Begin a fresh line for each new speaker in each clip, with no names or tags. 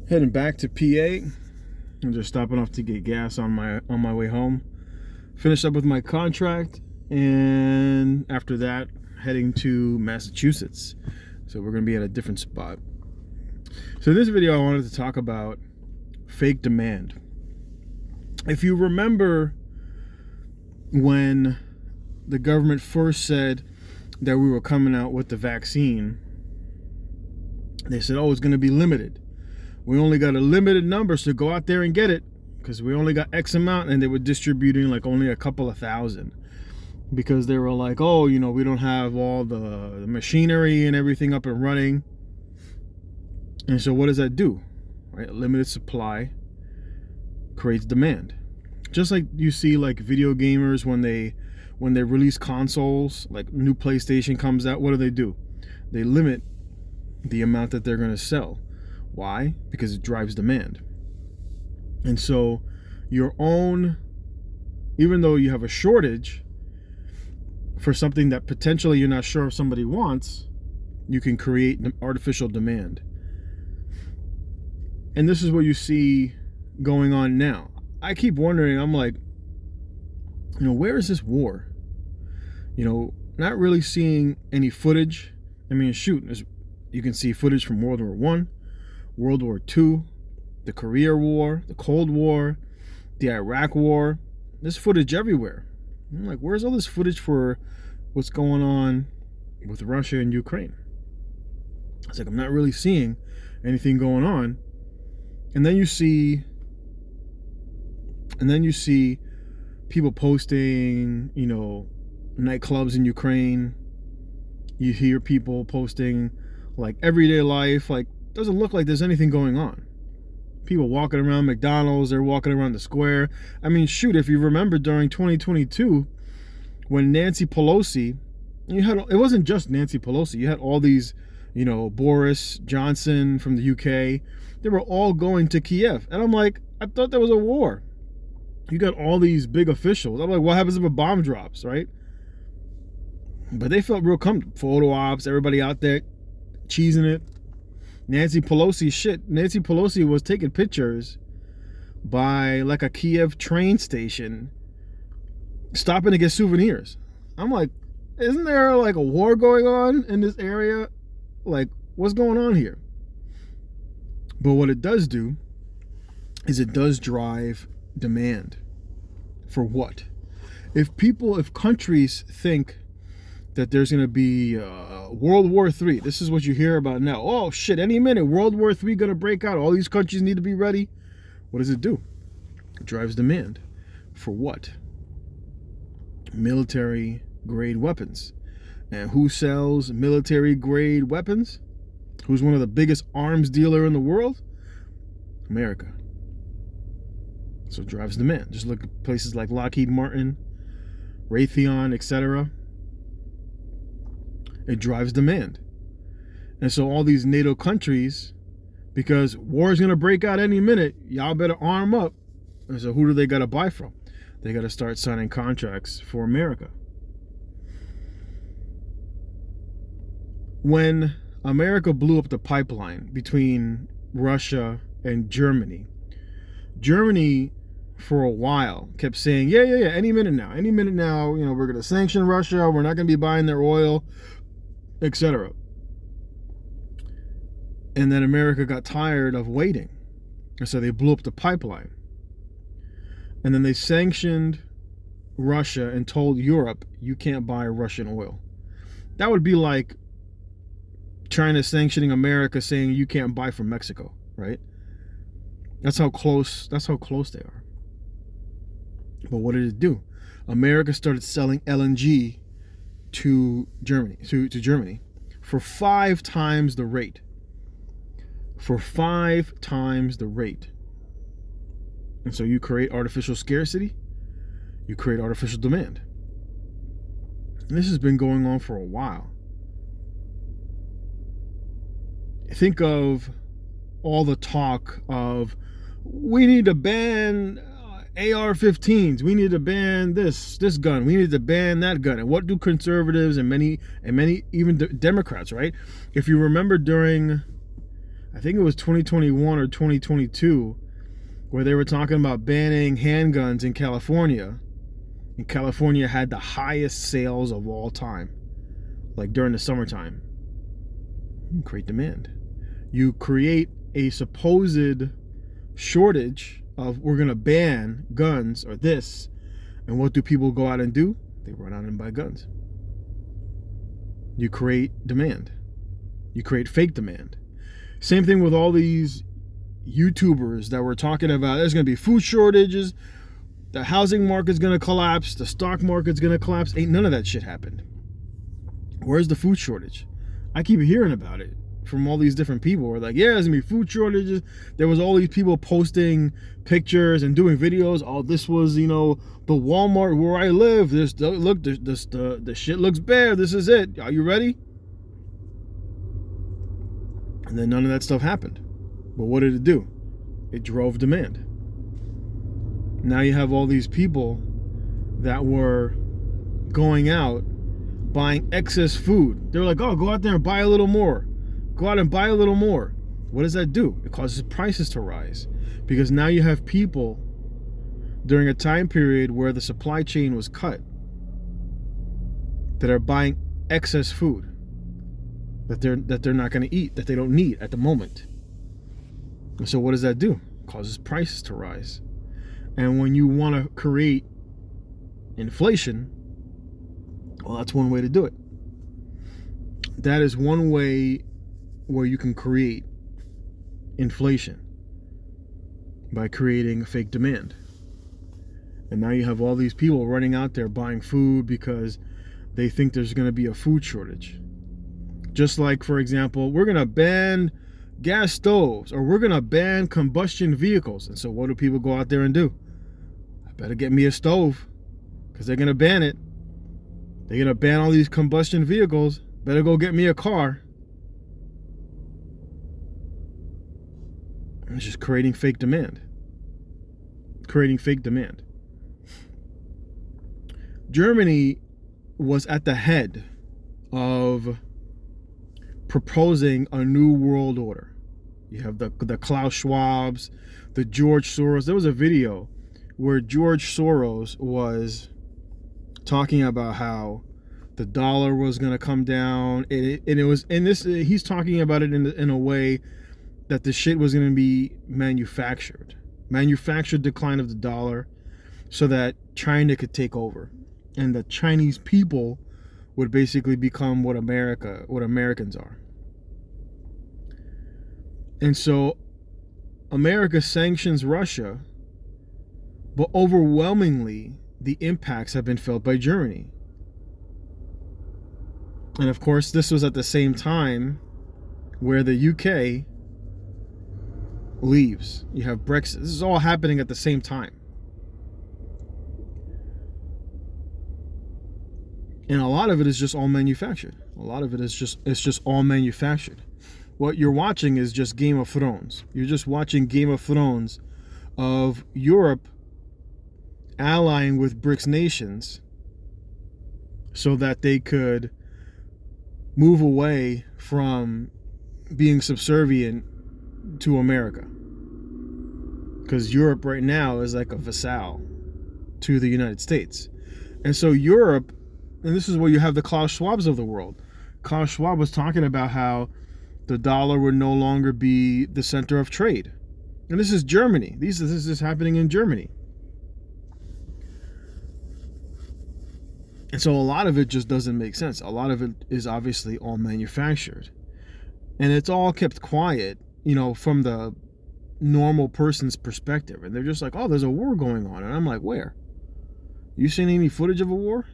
Heading back to PA. I'm just stopping off to get gas on my way home. Finished up with my contract, and after that, heading to Massachusetts. So we're gonna be at a different spot. So in this video, I wanted to talk about fake demand. If you remember when the government first said that we were coming out with the vaccine, they said, oh, it's going to be limited. We only got a limited number, so go out there and get it, because we only got X amount, and they were distributing like only a couple of thousand, because they were like, oh, we don't have all the machinery and everything up and running. And so what does that do? Right? Limited supply creates demand. Just like you see like video gamers when they release consoles, like new PlayStation comes out, what do? They limit the amount that they're going to sell. Why? Because it drives demand. And so even though you have a shortage for something that potentially you're not sure if somebody wants, you can create artificial demand. And this is what you see going on now. I keep wondering, I'm like, where is this war? Not really seeing any footage. I mean, shoot, you can see footage from World War I, World War II, the Korea War, the Cold War, the Iraq War. There's footage everywhere. I'm like, where's all this footage for what's going on with Russia and Ukraine? It's like, I'm not really seeing anything going on. And then you see people posting, nightclubs in Ukraine. You hear people posting like everyday life, like doesn't look like there's anything going on. People walking around McDonald's, they're walking around the square. I mean, shoot, if you remember during 2022, when Nancy Pelosi, it wasn't just Nancy Pelosi, you had all these, Boris Johnson from the UK, they were all going to Kiev. And I'm like, I thought there was a war. You got all these big officials. I'm like, what happens if a bomb drops, right? But they felt real comfortable. Photo ops, everybody out there cheesing it. Nancy Pelosi was taking pictures by like a Kiev train station, stopping to get souvenirs. I'm like, isn't there like a war going on in this area? Like, what's going on here? But what it does do is it does drive demand. For what? If countries think that there's going to be World War III, this is what you hear about now. Oh shit, any minute World War III going to break out. All these countries need to be ready. What does it do? It drives demand. For what? Military grade weapons. And who sells military grade weapons? Who's one of the biggest arms dealer in the world? America. So it drives demand. Just look at places like Lockheed Martin, Raytheon, etc. It drives demand. And so all these NATO countries, because war is going to break out any minute, y'all better arm up. And so who do they got to buy from? They got to start signing contracts for America. When America blew up the pipeline between Russia and Germany for a while kept saying, yeah, any minute now, we're going to sanction Russia, we're not going to be buying their oil, etc. And then America got tired of waiting, and so they blew up the pipeline. And then they sanctioned Russia and told Europe, you can't buy Russian oil. That would be like China sanctioning America, saying you can't buy from Mexico, right? That's how close they are. But what did it do? America started selling LNG to Germany, to Germany for 5 times the rate. For 5 times the rate. And so you create artificial scarcity, you create artificial demand. And this has been going on for a while. Think of all the talk of, we need to ban AR-15s, we need to ban this gun, we need to ban that gun. And what do conservatives and many even Democrats, right? If you remember during I think it was 2021 or 2022, where they were talking about banning handguns in California. And California had the highest sales of all time, like during the summertime. You create demand. You create a supposed shortage of, we're going to ban guns or this. And what do people go out and do? They run out and buy guns. You create demand. You create fake demand. Same thing with all these YouTubers that were talking about there's going to be food shortages, the housing market's going to collapse, the stock market's going to collapse. Ain't none of that shit happened. Where's the food shortage? I keep hearing about it from all these different people. We're like, yeah, there's going to be food shortages. There was all these people posting pictures and doing videos. Oh, this was, the Walmart where I live. The shit looks bare. This is it. Are you ready? And then none of that stuff happened. But what did it do? It drove demand. Now you have all these people that were going out buying excess food. They're like, oh, go out there and buy a little more. Go out and buy a little more. What does that do? It causes prices to rise. Because now you have people during a time period where the supply chain was cut that are buying excess food that they're not going to eat, that they don't need at the moment. And so what does that do? It causes prices to rise. And when you want to create inflation, well, that's one way to do it. That is one way where you can create inflation, by creating fake demand. And now you have all these people running out there buying food because they think there's going to be a food shortage. Just like, for example, we're going to ban gas stoves, or we're going to ban combustion vehicles. And so what do people go out there and do? I better get me a stove, because they're going to ban it. They're going to ban all these combustion vehicles. Better go get me a car. It's just creating fake demand. Creating fake demand. Germany was at the head of proposing a new world order. You have the Klaus Schwabs, the George Soros. There was a video where George Soros was talking about how the dollar was going to come down, and it was, and this, he's talking about it in a way that the shit was going to be manufactured decline of the dollar, so that China could take over, and the Chinese people would basically become what Americans are. And so America sanctions Russia, but overwhelmingly the impacts have been felt by Germany. And of course, this was at the same time where the UK leaves. You have Brexit. This is all happening at the same time. And a lot of it is just all manufactured. A lot of it is just all manufactured. What you're watching is just Game of Thrones. You're just watching Game of Thrones of Europe allying with BRICS nations so that they could move away from being subservient to America. Because Europe right now is like a vassal to the United States. And so Europe, and this is where you have the Klaus Schwabs of the world. Klaus Schwab was talking about how the dollar would no longer be the center of trade. And this is Germany. This is happening in Germany. And so a lot of it just doesn't make sense. A lot of it is obviously all manufactured. And it's all kept quiet, from the normal person's perspective. And they're just like, oh, there's a war going on. And I'm like, where? You seen any footage of a war?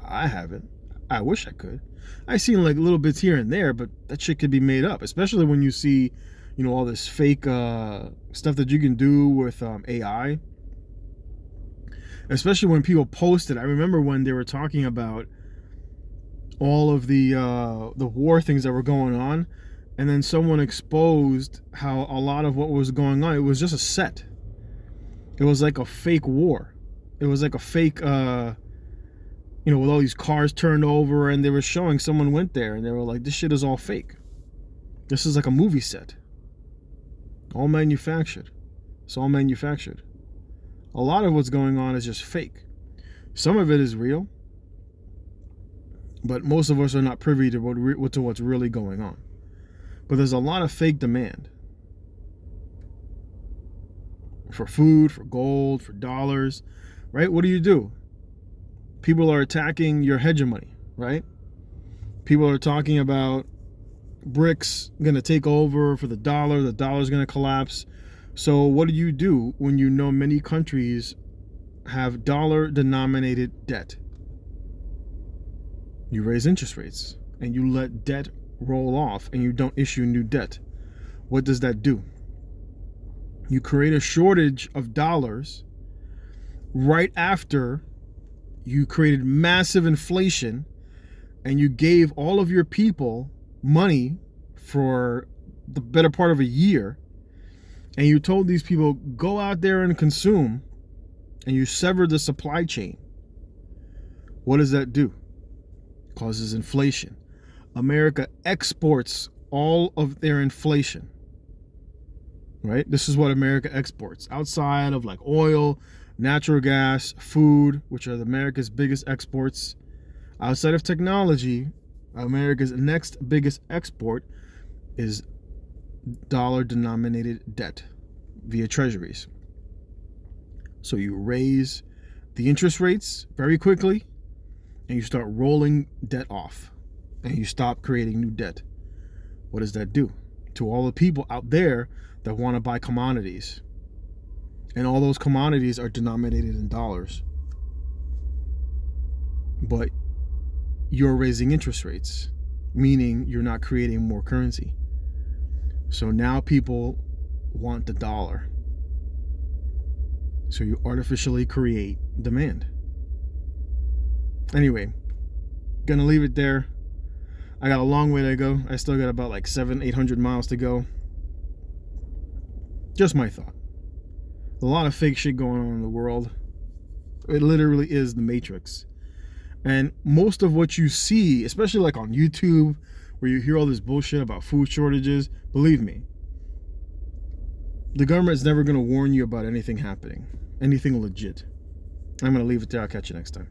I haven't. I wish I could. I've seen like little bits here and there, but that shit could be made up, especially when you see, all this fake stuff that you can do with AI. Especially when people post it. I remember when they were talking about all of the war things that were going on, and then someone exposed how a lot of what was going on, it was just a set. It was like a fake war. It was like a fake, with all these cars turned over, and they were showing someone went there, and they were like, this shit is all fake. This is like a movie set. All manufactured. It's all manufactured. A lot of what's going on is just fake. Some of it is real, but most of us are not privy to what's really going on. But there's a lot of fake demand for food, for gold, for dollars, right? What do? People are attacking your hegemony, right? People are talking about BRICS going to take over for the dollar's going to collapse. So what do when you know many countries have dollar-denominated debt? You raise interest rates and you let debt roll off and you don't issue new debt. What does that do? You create a shortage of dollars right after you created massive inflation and you gave all of your people money for the better part of a year, and you told these people, go out there and consume, and you severed the supply chain. What does that do? Causes inflation. America exports all of their inflation, right? This is what America exports outside of like oil, natural gas, food, which are America's biggest exports. Outside of technology, America's next biggest export is dollar-denominated debt via treasuries. So you raise the interest rates very quickly and you start rolling debt off and you stop creating new debt. What does that do to all the people out there that want to buy commodities? And all those commodities are denominated in dollars. But you're raising interest rates, meaning you're not creating more currency. So now people want the dollar. So you artificially create demand. Anyway, gonna leave it there. I got a long way to go. I still got about like 700-800 miles to go. Just my thought. A lot of fake shit going on in the world. It literally is the Matrix. And most of what you see, especially like on YouTube, where you hear all this bullshit about food shortages, believe me, the government's never going to warn you about anything happening, anything legit. I'm going to leave it there. I'll catch you next time.